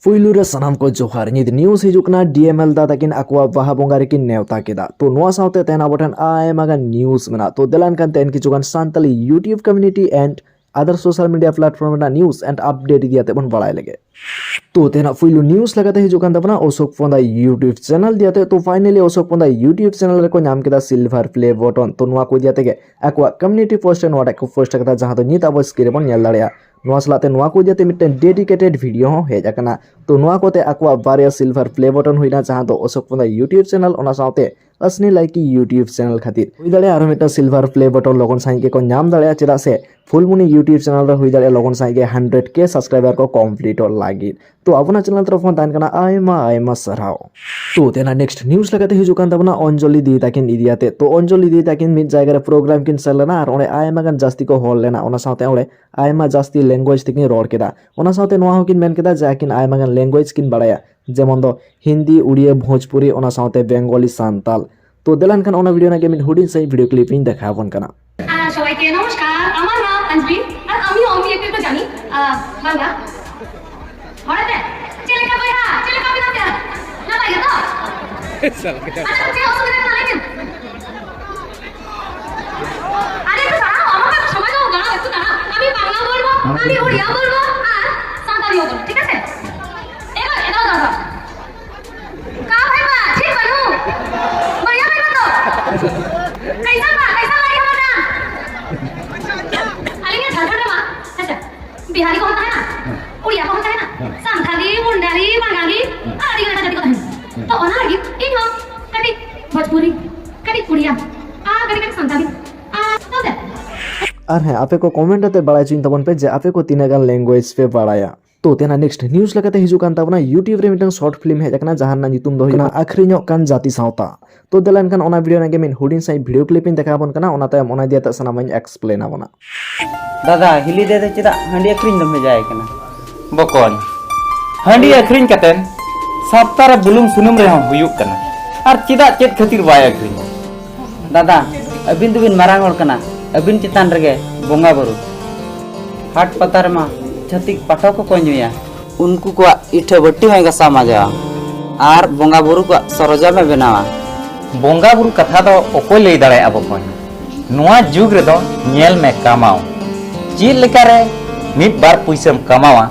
पुइलुरे सनाम को जोहार निद news हिजुकना DML दा तकिन अकवा बाहा बोंगा रेकिन नेवता केदा तो नोआ साउते तेन आबोटन आयमागा न्यूज मेना तो देलान kan तेन किचुगान सांतली YouTube community and other social media platform ना न्यूज एंड अपडेट दियाते बन बड़ाई लगे तो तेना पुइलु न्यूज लगाते हिजुकान तबना अशोक फोंदा यूट्यूब चैनल दियाते तो finally Ashok Phonda YouTube channel रे को नाम केदा सिल्वर प्ले बटन तो नोआ को दियाते के अकवा कम्युनिटी पोस्ट नोआ को पोस्ट कदा जहां तो नित अब स्क्रीन बन नेल दाड़िया नोआ सलाते नोआ को दियाते मिटन डेडिकेटेड वीडियो हो हेज आकना तो नोआ कोते अकवा बारिया सिल्वर प्ले बटन हुइना जहां तो अशोक फोंदा यूट्यूब चैनल ओना साउते असनी लाइकी यूट्यूब चैनल खातिर हुई दाड़े आरो मिटन सिल्वर प्ले बटन लगन साइ के को नाम दाड़िया चेदा से फुलमुनी यूट्यूब चैनल रे हुई दाड़े लगन साइ के 100k सब्सक्राइबर को कंप्लीट और लागी तो अपना चैनल तरफ तान कना आयमा सराव तो तेना नेक्स्ट न्यूज लगाते हिजुकान तबना अंजलि दी ताकिन इदियाते तो अंजलि दी ताकिन मिद जायगा रे प्रोग्राम किन सेलना और ओने आयमा गान जास्ती को हॉल लेना ओना साउते ओले आयमा जास्ती लैंग्वेज तिकिन रोड केदा ओना साउते नोआ होकिन मेन केदा जाकिन आयमा गान लैंग्वेज किन बाड़ाया जेमन दो हिंदी उड़िया भोजपुरी ओना साउते बेंगली सांताल तो देलान खान ओना वीडियो ना के मिन हुडिन सही वीडियो क्लिप इन देखाबन कना সবাইকে নমস্কার আমার নাম আঞ্জলি আর আমি অমি একটু জানি বাংলা হঠাৎ ছেলেকা কই হ্যাঁ ছেলেকা বিনা কে না লাগে তো আরে যে অসুবিধা না লাগেন আরে একটু দাঁড়াও আমাকে সময় দাও দাঁড়াও একটু দাঁড়াও আমি বাংলা বলবো আমি উড়িয়া বলবো আর সাঁওতালি বলবো ঠিক আছে এবার এটাও দাঁড়াও का भाई बा ठीक बनू बढ़िया भाई तो कैसा लगी हमारा अलिंगे झारखंड में अच्छा बिहारी को होता है ना उड़िया को होता है ना संथाली मुंडाली बंगाली आदि का जाति को है तो ओना लगी इन हम कटी भोजपुरी कटी उड़िया कटी संथाली तो दे और है आपे को कमेंट आते बड़ा चिन तबन पे जे आपे को तीनगान लैंग्वेज पे बड़ाया तो तेना नेक्स्ट न्यूज लगाते हिजुकान तबना यूट्यूब रे मिटन शॉर्ट फिल्म है जकना जहां ना नितुम दो हिना आखरिनो कान जाति सावता तो देलान कान ओना वीडियो ना गेमिन हुडिन साइ वीडियो क्लिप इन देखाबन कना ओना तायम ओना दिया त सनामन एक्सप्लेन आबना दादा हिली दे चेदा हंडी अखरिन दम जाय कना बकन हंडी अखरिन कतेन सप्ताह बुलुंग सुनुम रे हुयुक कना और चेदा चेत खातिर बाय अखरिन दादा अबिन दुबिन मारांग होर कना अबिन चितान रगे बोंगा बरु हाट पतार मा छतिक पाठक को नुया उनको को इठे बट्टी में गसा मजा और बोंगा बुरु को सरजा में बनावा बोंगा बुरु कथा दो ओको लई दाड़े अब कोन नोआ जुग रे दो नेल में कमाओ जी लेका रे मिद बार पैसम कमावा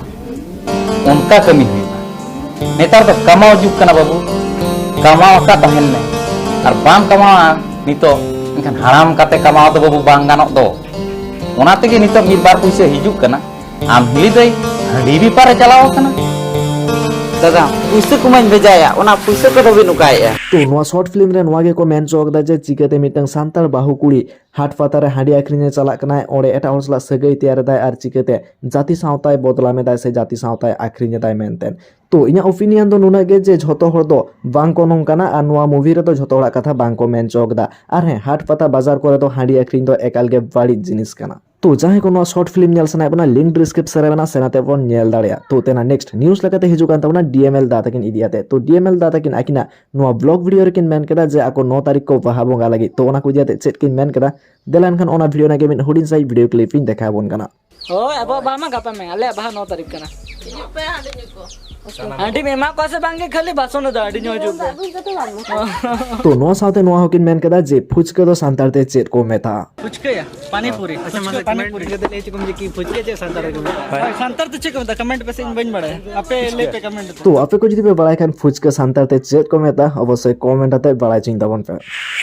उनका कमी हुई नेतार तो कमाओ जुग कना बाबू कमाओ का तहन में और बाम कमावा नितो इनखान हराम काते कमाओ तो बाबू बांग गानो दो ओना तेगे नितो मिद बार पैसा हिजुक कना आम हिली दई हंडी भी पारे चलाओ कना दादा पैसा को मन भेजाया ओना पैसा को दबे नुकाया तो नोआ शॉर्ट फिल्म रे नोआ गे को मेन चौक दा जे चिकेते मिटंग सांताल बाहु कुड़ी हाट पातारे हांडी आखरिने चला कना ओरे एटा हरसला सगै तैयार दाय आर चिकेते जाति सावताय बदला में दाय से जाति सावताय आखरिने दाय मेनतेन तो इना ओपिनियन दो नुना गे जे झतो हर दो बांग को नंकाना आ नोआ मूवी रे तो झतो हड़ा कथा बांग को मेन चौक दा आर हे हाट पाता बाजार करे तो हांडी आखरिन दो एकाल गे बाड़ी जिनिस कना तो जहां को शॉर्ट फिल्म नेल सना बना लिंक डिस्क्रिप्शन रे बना सेनाते बन नेल दाड़िया तो तेना नेक्स्ट न्यूज लगाते हिजुकान तबना डीएमएल दा तकिन इदियाते तो डीएमएल दा तकिन आकिना नो ब्लॉग वीडियो रे किन मेन केदा जे आको 9 तारीख को बाहा बोंगा लगी तो ओना को दियाते चेट किन मेन केदा देलान खान ओना वीडियो ना गेमिन हुडिन साइ वीडियो क्लिप इन देखा बोन कना ओ अब बामा गापा में आले बाहा 9 तारीख कना पे हांडी में मा को से बांगे खाली बासोन दा हांडी न्यो जुग तो नो साथे नो होकिन मेन केदा जे फुचके दो सांतारते चेट को मेथा फुचके या पानी पूरी अच्छा मतलब पानी पूरी के ले चुकम जे की फुचके जे सांतर तो चेक में कमेंट पे से बन बड़ा आपे ले पे कमेंट तो आपे को जदी पे बड़ाई खान फुचके सांतारते चेट को मेथा अवश्य कमेंट आते बड़ाई चिंता बन पे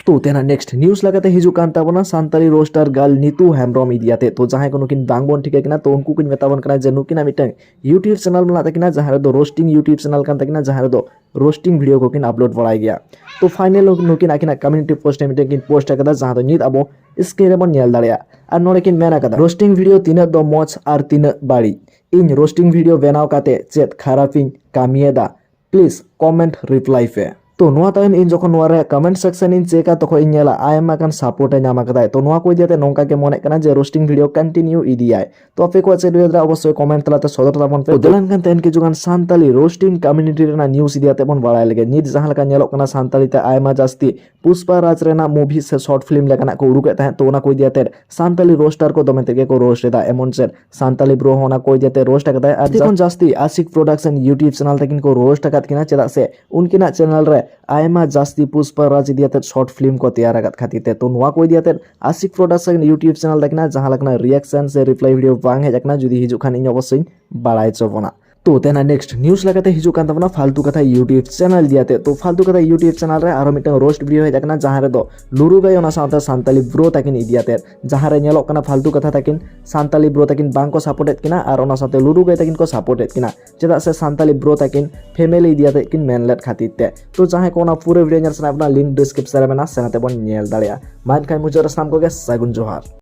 तो तेना नेक्स्ट न्यूज लगाते हिजुकान तबना सांताली रोस्टर गर्ल नीतू हेमब्रम इदियाते तो जहां को नुकिन बांगबन ठीक है ना तो उनको कुछ मेताबन कना जे नुकिन मिटन यूट्यूब चैनल में लाते किना जहां दो रोस्टिंग यूट्यूब चैनल कान तकिना जहां दो रोस्टिंग वीडियो को किन अपलोड बड़ाई गया तो फाइनल नुकिन आकिना कम्युनिटी पोस्ट में किन पोस्ट कदा जहां दो नित अबो स्क्रीन रे बन नेल दाड़िया और नोरे किन मेना कदा रोस्टिंग वीडियो तीन दो मोच और तीन बाड़ी इन रोस्टिंग वीडियो बनाव काते चेत खरापिन कामिएदा प्लीज कमेंट रिप्लाई पे तो नोआ तायन इन जखन नोआ रे कमेंट सेक्शन इन चेका तखन इन नेला आयमा कान सपोर्ट ए नाम आकदाय तो नोआ को इदियाते नोंका के मने कना जे रोस्टिंग वीडियो कंटिन्यू इदियाय तो आपे को चेक वीडियो अवश्य कमेंट तलाते सदर ताबन पे देलान कान तेन किजुगान सान्ताली रोस्टिंग कम्युनिटी रेना न्यूज़ इदियाते बन बाड़ाय लेगे नित जहां लेका नेलोक कना सान्ताली ते आयमा जास्ती पुष्पा राज रेना मूवी से शॉर्ट फिल्म लेकाना को उरुके ताहे तो ओना को इदियाते सान्ताली रोस्टर को दमे तेगे को रोस्ट एदा एमन से सान्ताली ब्रो होना को इदियाते रोस्ट आकदाय आर जखन जास्ती आशिक प्रोडक्शन यूट्यूब चैनल तकिन को रोस्ट आकात किना चेदा से उनकिना चैनल रे आयमा जास्ती पुष्पा राज इदियाते शॉर्ट फिल्म को तैयार आकात खातिर तो नोआ को इदियाते आशिक प्रोडक्शन यूट्यूब चैनल तकिना जहां लकना रिएक्शन से रिप्लाई वीडियो बांग हेज आकना जुदी हिजुक खान इन अवश्य बाड़ाय चबना तो तेना नेक्स्ट न्यूज़ लगाते हिजुक कान तबना फालतू कथा यूट्यूब चैनल दियाते तो फालतू कथा यूट्यूब चैनल रे आरो मिटन रोस्ट वीडियो हेज आकना जहां रे दो लुरु गाय ओना साथे सान्ताली ब्रो ताकिन इदियाते जहां रे नेलोक कना फालतू कथा ताकिन सान्ताली ब्रो ताकिन बांग को सपोर्टेड किना आर ओना साथे लुरु गाय ताकिन को सपोर्टेड किना चेदा से सान्ताली ब्रो ताकिन फैमिली इदियाते किन मेनलेट खातिर तो जहां को ओना पूरे वीडियो नेल सना अपना लिंक डिस्क्रिप्शन रे मेना सेनाते बन नेल दाड़िया मान खाय मुजर साम को गे सागुन जोहार।